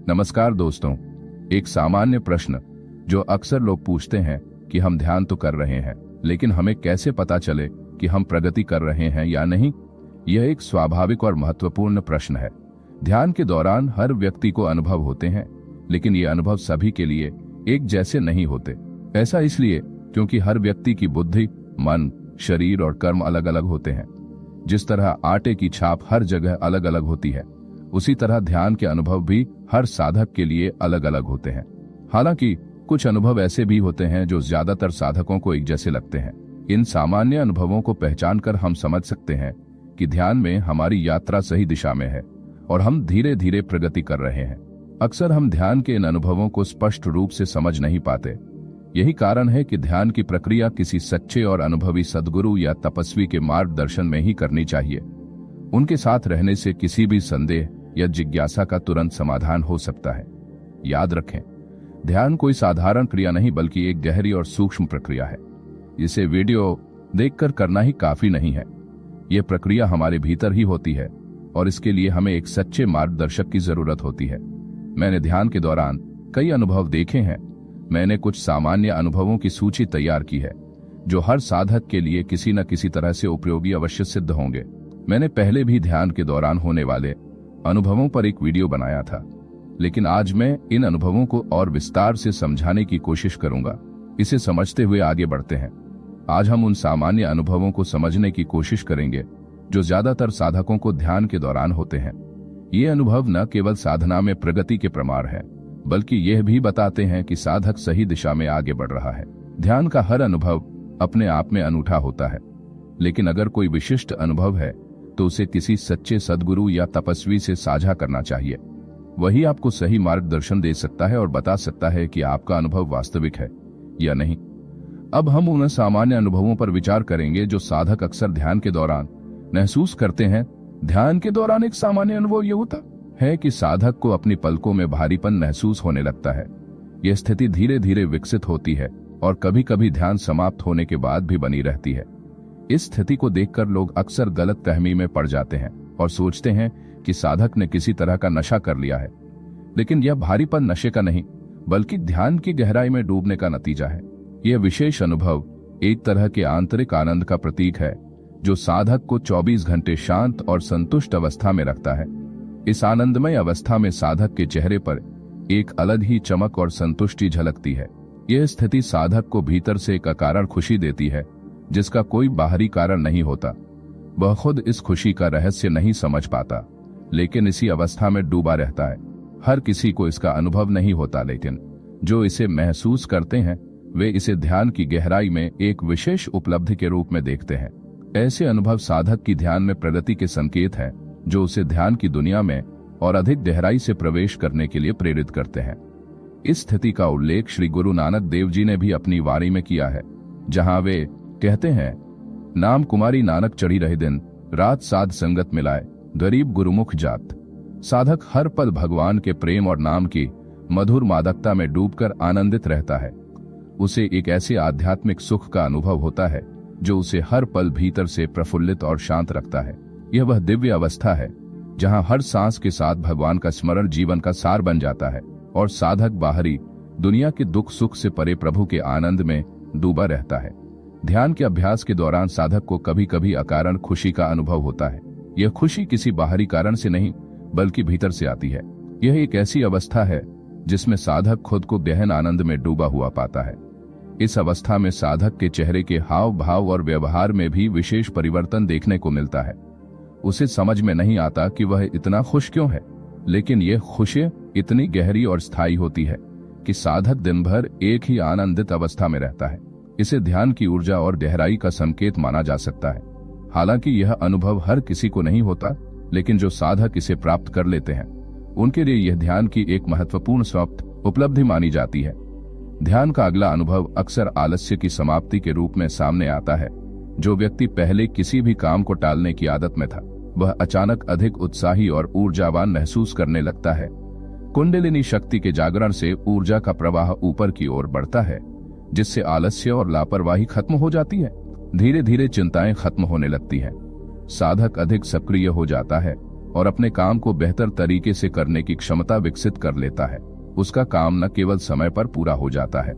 नमस्कार दोस्तों। एक सामान्य प्रश्न जो अक्सर लोग पूछते हैं कि हम ध्यान तो कर रहे हैं, लेकिन हमें कैसे पता चले कि हम प्रगति कर रहे हैं या नहीं। यह एक स्वाभाविक और महत्वपूर्ण प्रश्न है। ध्यान के दौरान हर व्यक्ति को अनुभव होते हैं, लेकिन ये अनुभव सभी के लिए एक जैसे नहीं होते। ऐसा इसलिए क्योंकि हर व्यक्ति की बुद्धि, मन, शरीर और कर्म अलग अलग होते हैं। जिस तरह आटे की छाप हर जगह अलग अलग होती है, उसी तरह ध्यान के अनुभव भी हर साधक के लिए अलग अलग होते हैं। हालांकि कुछ अनुभव ऐसे भी होते हैं जो ज्यादातर साधकों को एक जैसे लगते हैं। इन सामान्य अनुभवों को पहचानकर हम समझ सकते हैं कि ध्यान में हमारी यात्रा सही दिशा में है और हम धीरे धीरे प्रगति कर रहे हैं। अक्सर हम ध्यान के इन अनुभवों को स्पष्ट रूप से समझ नहीं पाते। यही कारण है कि ध्यान की प्रक्रिया किसी सच्चे और अनुभवी सद्गुरु या तपस्वी के मार्गदर्शन में ही करनी चाहिए। उनके साथ रहने से किसी भी संदेह या जिज्ञासा का तुरंत समाधान हो सकता है। याद रखें, ध्यान कोई साधारण क्रिया नहीं बल्कि एक गहरी और सूक्ष्म प्रक्रिया है। इसे वीडियो देखकर करना ही काफी नहीं है। यह प्रक्रिया हमारे भीतर ही होती है और इसके लिए हमें एक सच्चे मार्गदर्शक की जरूरत होती है। मैंने ध्यान के दौरान कई अनुभव देखे हैं। मैंने कुछ सामान्य अनुभवों की सूची तैयार की है जो हर साधक के लिए किसी न किसी तरह से उपयोगी अवश्य सिद्ध होंगे। मैंने पहले भी ध्यान के दौरान होने वाले अनुभवों पर एक वीडियो बनाया था, लेकिन आज मैं इन अनुभवों को और विस्तार से समझाने की कोशिश करूंगा। इसे समझते हुए आगे बढ़ते हैं। आज हम उन सामान्य अनुभवों को समझने की कोशिश करेंगे जो ज्यादातर साधकों को ध्यान के दौरान होते हैं। ये अनुभव न केवल साधना में प्रगति के प्रमाण है, बल्कि यह भी बताते हैं कि साधक सही दिशा में आगे बढ़ रहा है। ध्यान का हर अनुभव अपने आप में अनूठा होता है, लेकिन अगर कोई विशिष्ट अनुभव है तो उसे किसी सच्चे सद्गुरु या तपस्वी से साझा करना चाहिए। वही आपको सही मार्गदर्शन दे सकता है और बता सकता है कि आपका अनुभव वास्तविक है या नहीं। अब हम उन सामान्य अनुभवों पर विचार करेंगे जो साधक अक्सर ध्यान के दौरान महसूस करते हैं। ध्यान के दौरान एक सामान्य अनुभव यह होता है कि साधक को अपनी पलकों में भारीपन महसूस होने लगता है। यह स्थिति धीरे धीरे विकसित होती है और कभी कभी ध्यान समाप्त होने के बाद भी बनी रहती है। इस स्थिति को देखकर लोग अक्सर गलतफहमी में पड़ जाते हैं और सोचते हैं कि साधक ने किसी तरह का नशा कर लिया है, लेकिन यह भारीपन नशे का नहीं बल्कि ध्यान की गहराई में डूबने का नतीजा है। यह विशेष अनुभव एक तरह के आंतरिक आनंद का प्रतीक है जो साधक को 24 घंटे शांत और संतुष्ट अवस्था में रखता है। इस आनंदमय अवस्था में साधक के चेहरे पर एक अलग ही चमक और संतुष्टि झलकती है। यह स्थिति साधक को भीतर से एक अकारण खुशी देती है जिसका कोई बाहरी कारण नहीं होता। वह खुद इस खुशी का रहस्य नहीं समझ पाता, लेकिन इसी अवस्था में डूबा रहता है। हर किसी को इसका अनुभव नहीं होता, लेकिन जो इसे महसूस करते हैं वे इसे ध्यान की गहराई में एक विशेष उपलब्धि के रूप में देखते हैं। ऐसे अनुभव साधक की ध्यान में प्रगति के संकेत हैं जो उसे ध्यान की दुनिया में और अधिक गहराई से प्रवेश करने के लिए प्रेरित करते हैं। इस स्थिति का उल्लेख श्री गुरु नानक देव जी ने भी अपनी वाणी में किया है, जहां वे कहते हैं, नाम कुमारी नानक चढ़ी रहे दिन, रात साध संगत मिलाए, गरीब गुरुमुख जात। साधक हर पल भगवान के प्रेम और नाम की मधुर मादकता में डूबकर आनंदित रहता है। उसे एक ऐसे आध्यात्मिक सुख का अनुभव होता है जो उसे हर पल भीतर से प्रफुल्लित और शांत रखता है। यह वह दिव्य अवस्था है जहां हर सांस के साथ भगवान का स्मरण जीवन का सार बन जाता है और साधक बाहरी दुनिया के दुख सुख से परे प्रभु के आनंद में डूबा रहता है। ध्यान के अभ्यास के दौरान साधक को कभी कभी अकारण खुशी का अनुभव होता है। यह खुशी किसी बाहरी कारण से नहीं बल्कि भीतर से आती है। यह एक ऐसी अवस्था है जिसमें साधक खुद को गहन आनंद में डूबा हुआ पाता है। इस अवस्था में साधक के चेहरे के हाव भाव और व्यवहार में भी विशेष परिवर्तन देखने को मिलता है। उसे समझ में नहीं आता कि वह इतना खुश क्यों है, लेकिन यह खुशी इतनी गहरी और स्थायी होती है कि साधक दिन भर एक ही आनंदित अवस्था में रहता है। इसे ध्यान की ऊर्जा और गहराई का संकेत माना जा सकता है। हालांकि यह अनुभव हर किसी को नहीं होता, लेकिन जो साधक इसे प्राप्त कर लेते हैं उनके लिए यह ध्यान की एक महत्वपूर्ण स्वाप्त उपलब्धि मानी जाती है। ध्यान का अगला अनुभव अक्सर आलस्य की समाप्ति के रूप में सामने आता है। जो व्यक्ति पहले किसी भी काम को टालने की आदत में था, वह अचानक अधिक उत्साही और ऊर्जावान महसूस करने लगता है। कुंडलिनी शक्ति के जागरण से ऊर्जा का प्रवाह ऊपर की ओर बढ़ता है, जिससे आलस्य और लापरवाही खत्म हो जाती है। धीरे धीरे चिंताएं खत्म होने लगती हैं। साधक अधिक सक्रिय हो जाता है और अपने काम को बेहतर तरीके से करने की क्षमता विकसित कर लेता है। उसका काम न केवल समय पर पूरा हो जाता है,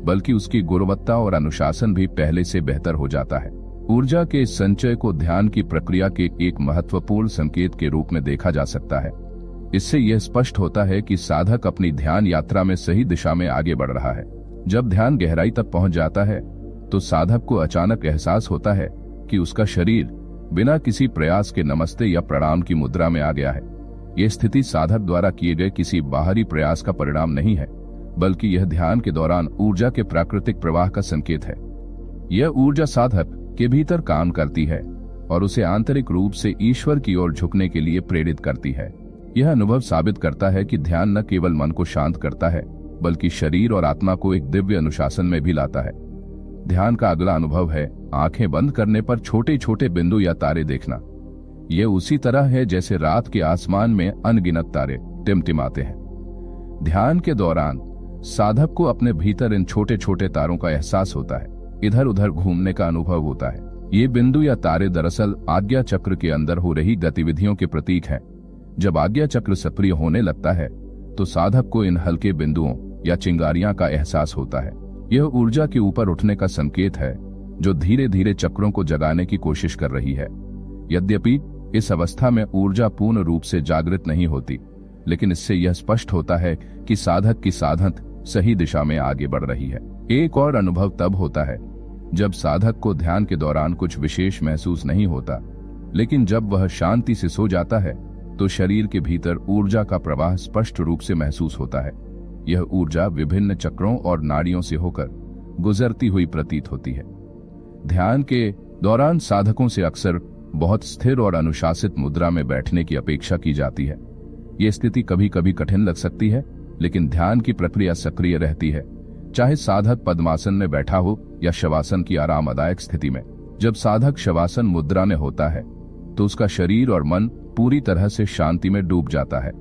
बल्कि उसकी गुणवत्ता और अनुशासन भी पहले से बेहतर हो जाता है। ऊर्जा के इस संचय को ध्यान की प्रक्रिया के एक महत्वपूर्ण संकेत के रूप में देखा जा सकता है। इससे यह स्पष्ट होता है कि साधक अपनी ध्यान यात्रा में सही दिशा में आगे बढ़ रहा है। जब ध्यान गहराई तक पहुंच जाता है तो साधक को अचानक एहसास होता है कि उसका शरीर बिना किसी प्रयास के नमस्ते या प्रणाम की मुद्रा में आ गया है। यह स्थिति साधक द्वारा किए गए किसी बाहरी प्रयास का परिणाम नहीं है, बल्कि यह ध्यान के दौरान ऊर्जा के प्राकृतिक प्रवाह का संकेत है। यह ऊर्जा साधक के भीतर काम करती है और उसे आंतरिक रूप से ईश्वर की ओर झुकने के लिए प्रेरित करती है। यह अनुभव साबित करता है कि ध्यान न केवल मन को शांत करता है, बल्कि शरीर और आत्मा को एक दिव्य अनुशासन में भी लाता है। ध्यान का अगला अनुभव है आंखें बंद करने पर छोटे छोटे बिंदु या तारे देखना। यह उसी तरह है जैसे रात के आसमान में अनगिनत तारे टिमटिमाते हैं। ध्यान के दौरान साधक को अपने भीतर इन छोटे छोटे तारों का एहसास होता है, इधर उधर घूमने का अनुभव होता है। ये बिंदु या तारे दरअसल आज्ञा चक्र के अंदर हो रही गतिविधियों के प्रतीक हैं। जब आज्ञा चक्र सक्रिय होने लगता है तो साधक को इन हल्के बिंदुओं या चिंगारियां का एहसास होता है। यह ऊर्जा के ऊपर उठने का संकेत है जो धीरे धीरे चक्रों को जगाने की कोशिश कर रही है। यद्यपि इस अवस्था में ऊर्जा पूर्ण रूप से जागृत नहीं होती, लेकिन इससे यह स्पष्ट होता है कि साधक की साधन सही दिशा में आगे बढ़ रही है। एक और अनुभव तब होता है जब साधक को ध्यान के दौरान कुछ विशेष महसूस नहीं होता, लेकिन जब वह शांति से सो जाता है तो शरीर के भीतर ऊर्जा का प्रवाह स्पष्ट रूप से महसूस होता है। यह ऊर्जा विभिन्न चक्रों और नाड़ियों से होकर गुजरती हुई प्रतीत होती है। ध्यान के दौरान साधकों से अक्सर बहुत स्थिर और अनुशासित मुद्रा में बैठने की अपेक्षा की जाती है। यह स्थिति कभी कभी कठिन लग सकती है, लेकिन ध्यान की प्रक्रिया सक्रिय रहती है, चाहे साधक पद्मासन में बैठा हो या शवासन की आरामदायक स्थिति में। जब साधक शवासन मुद्रा में होता है तो उसका शरीर और मन पूरी तरह से शांति में डूब जाता है।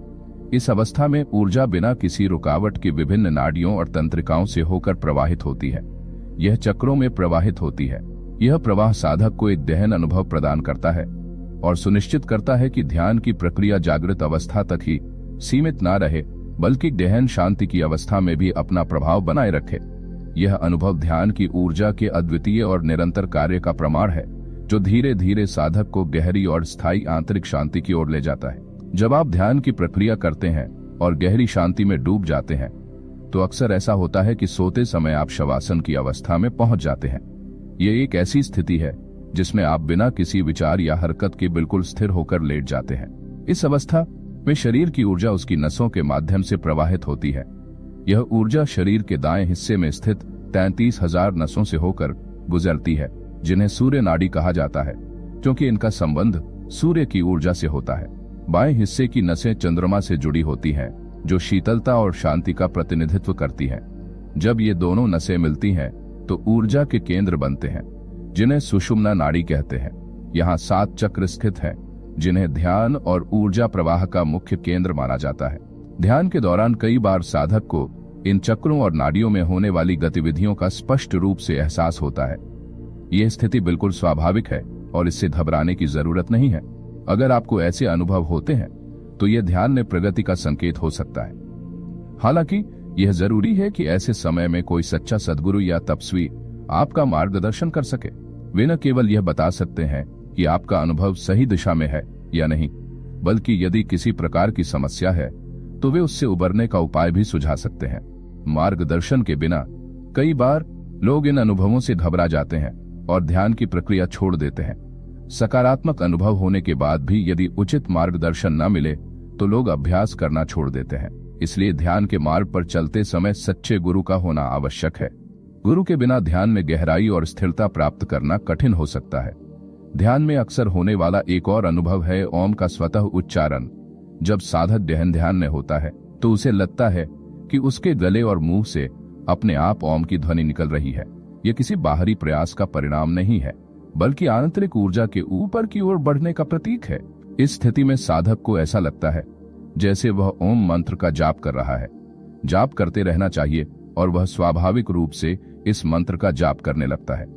इस अवस्था में ऊर्जा बिना किसी रुकावट के विभिन्न नाड़ियों और तंत्रिकाओं से होकर प्रवाहित होती है। यह चक्रों में प्रवाहित होती है। यह प्रवाह साधक को एक गहन अनुभव प्रदान करता है और सुनिश्चित करता है कि ध्यान की प्रक्रिया जागृत अवस्था तक ही सीमित न रहे, बल्कि गहन शांति की अवस्था में भी अपना प्रभाव बनाए रखे। यह अनुभव ध्यान की ऊर्जा के अद्वितीय और निरंतर कार्य का प्रमाण है, जो धीरे धीरे साधक को गहरी और स्थायी आंतरिक शांति की ओर ले जाता है। जब आप ध्यान की प्रक्रिया करते हैं और गहरी शांति में डूब जाते हैं तो अक्सर ऐसा होता है कि सोते समय आप शवासन की अवस्था में पहुंच जाते हैं। यह एक ऐसी स्थिति है जिसमें आप बिना किसी विचार या हरकत के बिल्कुल स्थिर होकर लेट जाते हैं। इस अवस्था में शरीर की ऊर्जा उसकी नसों के माध्यम से प्रवाहित होती है। यह ऊर्जा शरीर के दाएं हिस्से में स्थित 33,000 नसों से होकर गुजरती है, जिन्हें सूर्य नाड़ी कहा जाता है, क्योंकि इनका संबंध सूर्य की ऊर्जा से होता है। बाएं हिस्से की नसें चंद्रमा से जुड़ी होती हैं, जो शीतलता और शांति का प्रतिनिधित्व करती हैं। जब ये दोनों नसें मिलती हैं तो ऊर्जा के केंद्र बनते हैं, जिन्हें सुषुम्ना नाड़ी कहते हैं। यहाँ 7 चक्र स्थित हैं, जिन्हें ध्यान और ऊर्जा प्रवाह का मुख्य केंद्र माना जाता है। ध्यान के दौरान कई बार साधक को इन चक्रों और नाड़ियों में होने वाली गतिविधियों का स्पष्ट रूप से एहसास होता है। यह स्थिति बिल्कुल स्वाभाविक है और इससे घबराने की जरूरत नहीं है। अगर आपको ऐसे अनुभव होते हैं तो यह ध्यान में प्रगति का संकेत हो सकता है। हालांकि यह जरूरी है कि ऐसे समय में कोई सच्चा सद्गुरु या तपस्वी आपका मार्गदर्शन कर सके। वे न केवल यह बता सकते हैं कि आपका अनुभव सही दिशा में है या नहीं, बल्कि यदि किसी प्रकार की समस्या है तो वे उससे उबरने का उपाय भी सुझा सकते हैं। मार्गदर्शन के बिना कई बार लोग इन अनुभवों से घबरा जाते हैं और ध्यान की प्रक्रिया छोड़ देते हैं। सकारात्मक अनुभव होने के बाद भी यदि उचित मार्गदर्शन न मिले तो लोग अभ्यास करना छोड़ देते हैं। इसलिए ध्यान के मार्ग पर चलते समय सच्चे गुरु का होना आवश्यक है। गुरु के बिना ध्यान में गहराई और स्थिरता प्राप्त करना कठिन हो सकता है। ध्यान में अक्सर होने वाला एक और अनुभव है ओम का स्वतः उच्चारण। जब साधक गहन ध्यान में होता है तो उसे लगता है कि उसके गले और मुंह से अपने आप ओम की ध्वनि निकल रही है। यह किसी बाहरी प्रयास का परिणाम नहीं है, बल्कि आंतरिक ऊर्जा के ऊपर की ओर बढ़ने का प्रतीक है। इस स्थिति में साधक को ऐसा लगता है जैसे वह ओम मंत्र का जाप कर रहा है। जाप करते रहना चाहिए और वह स्वाभाविक रूप से इस मंत्र का जाप करने लगता है।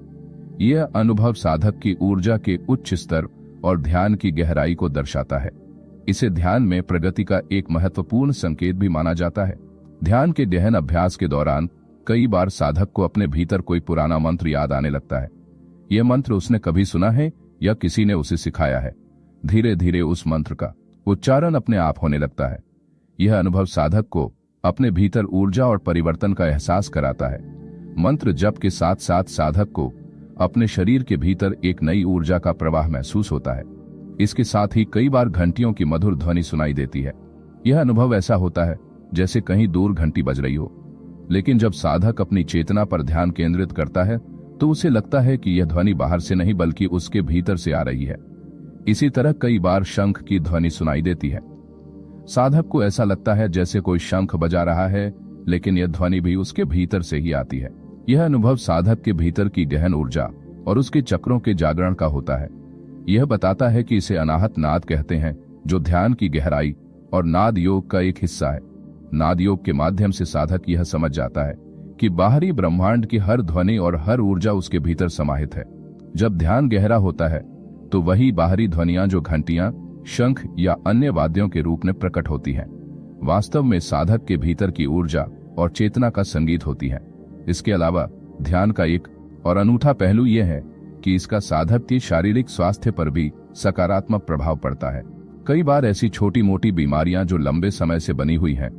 यह अनुभव साधक की ऊर्जा के उच्च स्तर और ध्यान की गहराई को दर्शाता है। इसे ध्यान में प्रगति का एक महत्वपूर्ण संकेत भी माना जाता है। ध्यान के गहन अभ्यास के दौरान कई बार साधक को अपने भीतर कोई पुराना मंत्र याद आने लगता है। यह मंत्र उसने कभी सुना है या किसी ने उसे सिखाया है। धीरे धीरे उस मंत्र का उच्चारण अपने आप होने लगता है। यह अनुभव साधक को अपने भीतर ऊर्जा और परिवर्तन का एहसास कराता है। मंत्र जप के साथ साथ साधक को अपने शरीर के भीतर एक नई ऊर्जा का प्रवाह महसूस होता है। इसके साथ ही कई बार घंटियों की मधुर ध्वनि सुनाई देती है। यह अनुभव ऐसा होता है जैसे कहीं दूर घंटी बज रही हो, लेकिन जब साधक अपनी चेतना पर ध्यान केंद्रित करता है तो उसे लगता है कि यह ध्वनि बाहर से नहीं बल्कि उसके भीतर से आ रही है। इसी तरह कई बार शंख की ध्वनि सुनाई देती है। साधक को ऐसा लगता है जैसे कोई शंख बजा रहा है, लेकिन यह ध्वनि भी उसके भीतर से ही आती है। यह अनुभव साधक के भीतर की गहन ऊर्जा और उसके चक्रों के जागरण का होता है। यह बताता है कि इसे अनाहत नाद कहते हैं, जो ध्यान की गहराई और नाद योग का एक हिस्सा है। नाद योग के माध्यम से साधक यह समझ जाता है कि बाहरी ब्रह्मांड की हर ध्वनि और हर ऊर्जा उसके भीतर समाहित है। जब ध्यान गहरा होता है तो वही बाहरी ध्वनियां जो घंटियां, शंख या अन्य वाद्यों के रूप में प्रकट होती हैं, वास्तव में साधक के भीतर की ऊर्जा और चेतना का संगीत होती है। इसके अलावा ध्यान का एक और अनूठा पहलू यह है कि इसका साधक के शारीरिक स्वास्थ्य पर भी सकारात्मक प्रभाव पड़ता है। कई बार ऐसी छोटी मोटी बीमारियां जो लंबे समय से बनी हुई हैं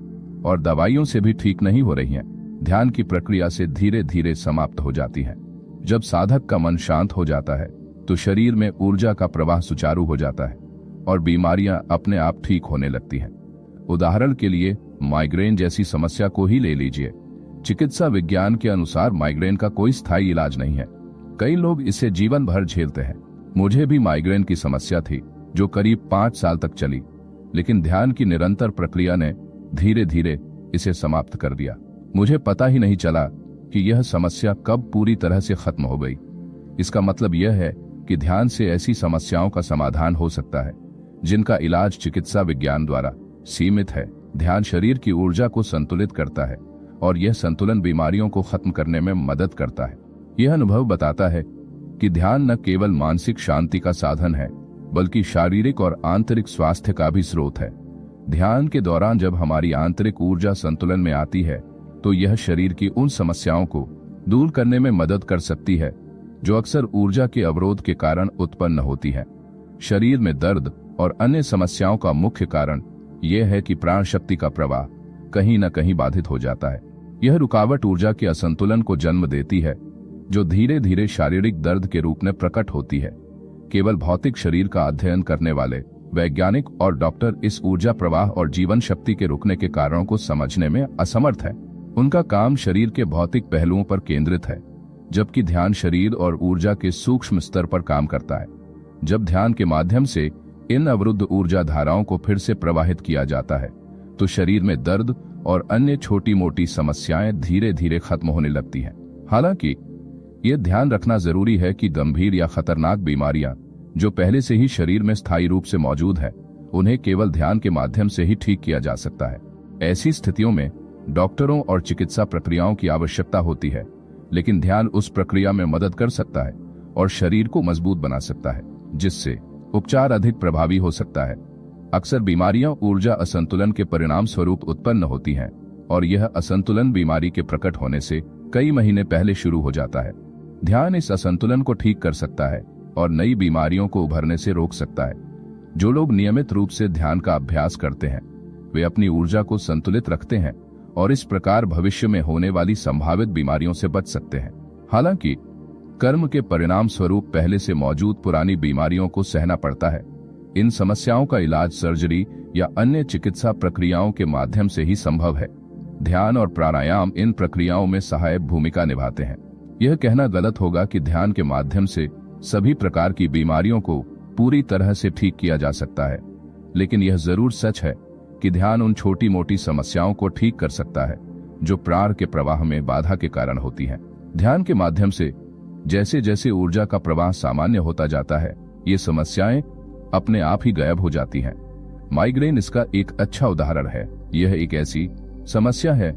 और दवाइयों से भी ठीक नहीं हो रही हैं, ध्यान की प्रक्रिया से धीरे धीरे समाप्त हो जाती हैं। जब साधक का मन शांत हो जाता है तो शरीर में ऊर्जा का प्रवाह सुचारू हो जाता है और बीमारियां अपने आप ठीक होने लगती हैं। उदाहरण के लिए माइग्रेन जैसी समस्या को ही ले लीजिए। चिकित्सा विज्ञान के अनुसार माइग्रेन का कोई स्थायी इलाज नहीं है। कई लोग इसे जीवन भर झेलते हैं। मुझे भी माइग्रेन की समस्या थी जो करीब 5 साल तक चली, लेकिन ध्यान की निरंतर प्रक्रिया ने धीरे धीरे इसे समाप्त कर दिया। मुझे पता ही नहीं चला कि यह समस्या कब पूरी तरह से खत्म हो गई। इसका मतलब यह है कि ध्यान से ऐसी समस्याओं का समाधान हो सकता है जिनका इलाज चिकित्सा विज्ञान द्वारा सीमित है। ध्यान शरीर की ऊर्जा को संतुलित करता है और यह संतुलन बीमारियों को खत्म करने में मदद करता है। यह अनुभव बताता है कि ध्यान न केवल मानसिक शांति का साधन है, बल्कि शारीरिक और आंतरिक स्वास्थ्य का भी स्रोत है। ध्यान के दौरान जब हमारी आंतरिक ऊर्जा संतुलन में आती है तो यह शरीर की उन समस्याओं को दूर करने में मदद कर सकती है जो अक्सर ऊर्जा के अवरोध के कारण उत्पन्न होती है। शरीर में दर्द और अन्य समस्याओं का मुख्य कारण यह है कि प्राण शक्ति का प्रवाह कहीं न कहीं बाधित हो जाता है। यह रुकावट ऊर्जा के असंतुलन को जन्म देती है, जो धीरे धीरे शारीरिक दर्द के रूप में प्रकट होती है। केवल भौतिक शरीर का अध्ययन करने वाले वैज्ञानिक और डॉक्टर इस ऊर्जा प्रवाह और जीवन शक्ति के रुकने के कारणों को समझने में असमर्थ है। उनका काम शरीर के भौतिक पहलुओं पर केंद्रित है, जबकि ध्यान शरीर और ऊर्जा के सूक्ष्म स्तर पर काम करता है। जब ध्यान के माध्यम से इन अवरुद्ध ऊर्जा धाराओं को फिर से प्रवाहित किया जाता है तो शरीर में दर्द और अन्य छोटी मोटी समस्याएं धीरे धीरे खत्म होने लगती हैं। हालांकि यह ध्यान रखना जरूरी है कि गंभीर या खतरनाक बीमारियां जो पहले से ही शरीर में स्थायी रूप से मौजूद है, उन्हें केवल ध्यान के माध्यम से ही ठीक किया जा सकता है। ऐसी स्थितियों में डॉक्टरों और चिकित्सा प्रक्रियाओं की आवश्यकता होती है, लेकिन ध्यान उस प्रक्रिया में मदद कर सकता है और शरीर को मजबूत बना सकता है, जिससे उपचार अधिक प्रभावी हो सकता है। अक्सर बीमारियां ऊर्जा असंतुलन के परिणाम स्वरूप उत्पन्न होती हैं और यह असंतुलन बीमारी के प्रकट होने से कई महीने पहले शुरू हो जाता है। ध्यान इस असंतुलन को ठीक कर सकता है और नई बीमारियों को उभरने से रोक सकता है। जो लोग नियमित रूप से ध्यान का अभ्यास करते हैं, वे अपनी ऊर्जा को संतुलित रखते हैं और इस प्रकार भविष्य में होने वाली संभावित बीमारियों से बच सकते हैं। हालांकि कर्म के परिणाम स्वरूप पहले से मौजूद पुरानी बीमारियों को सहना पड़ता है। इन समस्याओं का इलाज सर्जरी या अन्य चिकित्सा प्रक्रियाओं के माध्यम से ही संभव है। ध्यान और प्राणायाम इन प्रक्रियाओं में सहायक भूमिका निभाते हैं। यह कहना गलत होगा कि ध्यान के माध्यम से सभी प्रकार की बीमारियों को पूरी तरह से ठीक किया जा सकता है, लेकिन यह जरूर सच है कि ध्यान उन छोटी मोटी समस्याओं को ठीक कर सकता है जो प्राण के प्रवाह में बाधा के कारण होती हैं। ध्यान के माध्यम से जैसे जैसे ऊर्जा का प्रवाह सामान्य होता जाता है, ये समस्याएं अपने आप ही गायब हो जाती हैं। माइग्रेन इसका एक अच्छा उदाहरण है। यह एक ऐसी समस्या है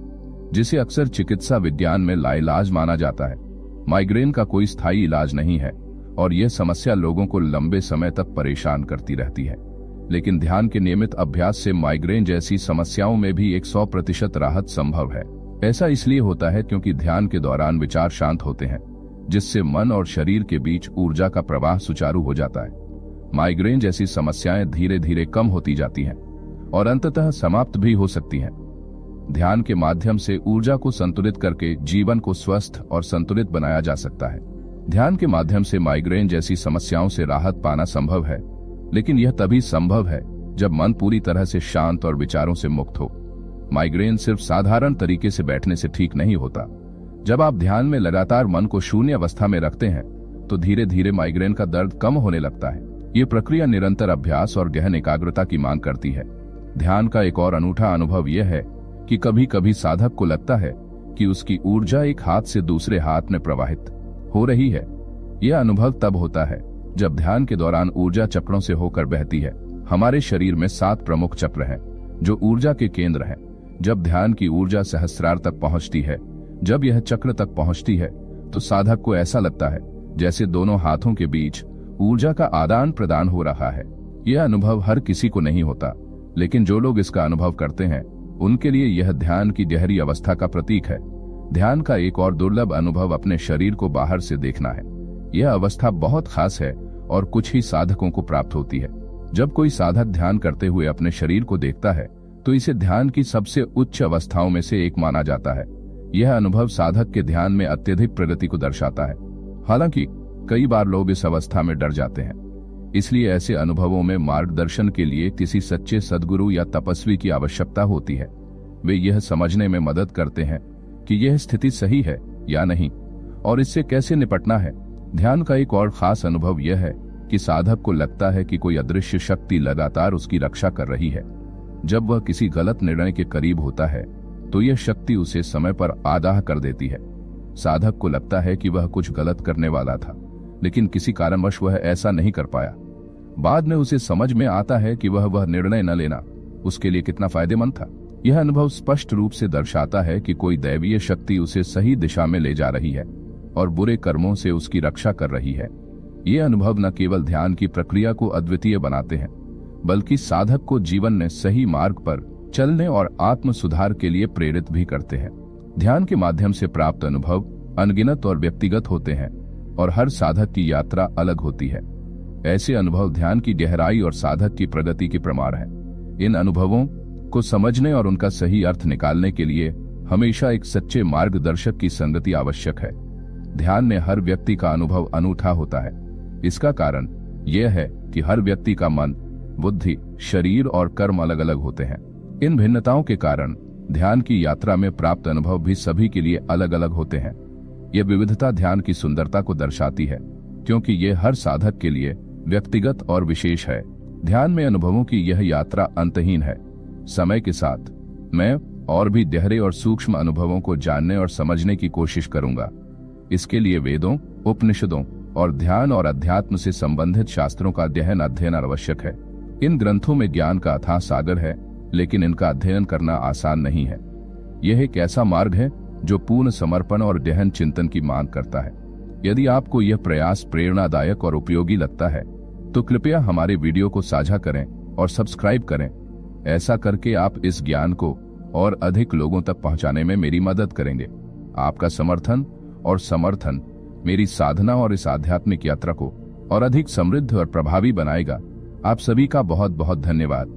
जिसे अक्सर चिकित्सा विज्ञान में लाइलाज माना जाता है। माइग्रेन का कोई स्थायी इलाज नहीं है और यह समस्या लोगों को लंबे समय तक परेशान करती रहती है। लेकिन ध्यान के नियमित अभ्यास से माइग्रेन जैसी समस्याओं में भी 100% राहत संभव है। ऐसा इसलिए होता है क्योंकि ध्यान के दौरान विचार शांत होते हैं, जिससे मन और शरीर के बीच ऊर्जा का प्रवाह सुचारू हो जाता है। माइग्रेन जैसी समस्याएं धीरे धीरे कम होती जाती हैं और अंततः समाप्त भी हो सकती हैं। ध्यान के माध्यम से ऊर्जा को संतुलित करके जीवन को स्वस्थ और संतुलित बनाया जा सकता है। ध्यान के माध्यम से माइग्रेन जैसी समस्याओं से राहत पाना संभव है, लेकिन यह तभी संभव है जब मन पूरी तरह से शांत और विचारों से मुक्त हो। माइग्रेन सिर्फ साधारण तरीके से बैठने से ठीक नहीं होता। जब आप ध्यान में लगातार मन को शून्य अवस्था में रखते हैं तो धीरे धीरे माइग्रेन का दर्द कम होने लगता है। ये प्रक्रिया निरंतर अभ्यास और गहन एकाग्रता की मांग करती है। ध्यान का एक और अनूठा अनुभव यह है कि कभी कभी साधक को लगता है कि उसकी ऊर्जा एक हाथ से दूसरे हाथ में प्रवाहित हो रही है। यह अनुभव तब होता है जब ध्यान के दौरान ऊर्जा चक्रों से होकर बहती है। हमारे शरीर में 7 प्रमुख चक्र हैं जो ऊर्जा के केंद्र हैं। जब ध्यान की ऊर्जा सहस्रार तक पहुंचती है, जब यह चक्र तक पहुंचती है तो साधक को ऐसा लगता है जैसे दोनों हाथों के बीच ऊर्जा का आदान प्रदान हो रहा है। यह अनुभव हर किसी को नहीं होता, लेकिन जो लोग इसका अनुभव करते हैं उनके लिए यह ध्यान की गहरी अवस्था का प्रतीक है। ध्यान का एक और दुर्लभ अनुभव अपने शरीर को बाहर से देखना है। यह अवस्था बहुत खास है और कुछ ही साधकों को प्राप्त होती है। जब कोई साधक ध्यान करते हुए अपने शरीर को देखता है तो इसे ध्यान की सबसे उच्च अवस्थाओं में से एक माना जाता है। यह अनुभव साधक के ध्यान में अत्यधिक प्रगति को दर्शाता है। हालांकि कई बार लोग इस अवस्था में डर जाते हैं, इसलिए ऐसे अनुभवों में मार्गदर्शन के लिए किसी सच्चे सद्गुरु या तपस्वी की आवश्यकता होती है। वे यह समझने में मदद करते हैं कि यह स्थिति सही है या नहीं और इससे कैसे निपटना है। ध्यान का एक और खास अनुभव यह है कि साधक को लगता है कि कोई अदृश्य शक्ति लगातार उसकी रक्षा कर रही है। जब वह किसी गलत निर्णय के करीब होता है तो यह शक्ति उसे समय पर आगाह कर देती है। साधक को लगता है कि वह कुछ गलत करने वाला था, लेकिन किसी कारणवश वह ऐसा नहीं कर पाया। बाद में उसे समझ में आता है कि वह निर्णय न लेना उसके लिए कितना फायदेमंद था। यह अनुभव स्पष्ट रूप से दर्शाता है कि कोई दैवीय शक्ति उसे सही दिशा में ले जा रही है और बुरे कर्मों से उसकी रक्षा कर रही है। ये अनुभव न केवल ध्यान की प्रक्रिया को अद्वितीय बनाते हैं, बल्कि साधक को जीवन में सही मार्ग पर चलने और आत्म सुधार के लिए प्रेरित भी करते हैं। ध्यान के माध्यम से प्राप्त अनुभव अनगिनत और व्यक्तिगत होते हैं और हर साधक की यात्रा अलग होती है। ऐसे अनुभव ध्यान की गहराई और साधक की प्रगति के प्रमाण हैं। इन अनुभवों को समझने और उनका सही अर्थ निकालने के लिए हमेशा एक सच्चे मार्गदर्शक की संगति आवश्यक है। ध्यान में हर व्यक्ति का अनुभव अनूठा होता है। इसका कारण यह है कि हर व्यक्ति का मन, बुद्धि, शरीर और कर्म अलग अलग होते हैं। इन भिन्नताओं के कारण ध्यान की यात्रा में प्राप्त अनुभव भी सभी के लिए अलग अलग होते हैं। यह विविधता ध्यान की सुंदरता को दर्शाती है, क्योंकि यह हर साधक के लिए व्यक्तिगत और विशेष है। ध्यान में अनुभवों की यह यात्रा अंतहीन है। समय के साथ मैं और भी गहरे और सूक्ष्म अनुभवों को जानने और समझने की कोशिश करूंगा। इसके लिए वेदों, उपनिषदों और ध्यान और अध्यात्म से संबंधित शास्त्रों का गहन अध्ययन आवश्यक है। इन ग्रंथों में ज्ञान का अथाह सागर है, लेकिन इनका अध्ययन करना आसान नहीं है। यह एक ऐसा मार्ग है जो पूर्ण समर्पण और गहन चिंतन की मांग करता है। यदि आपको यह प्रयास प्रेरणादायक और उपयोगी लगता है तो कृपया हमारे वीडियो को साझा करें और सब्सक्राइब करें। ऐसा करके आप इस ज्ञान को और अधिक लोगों तक पहुंचाने में मेरी मदद करेंगे। आपका समर्थन और समर्थन मेरी साधना और इस आध्यात्मिक यात्रा को और अधिक समृद्ध और प्रभावी बनाएगा। आप सभी का बहुत बहुत धन्यवाद।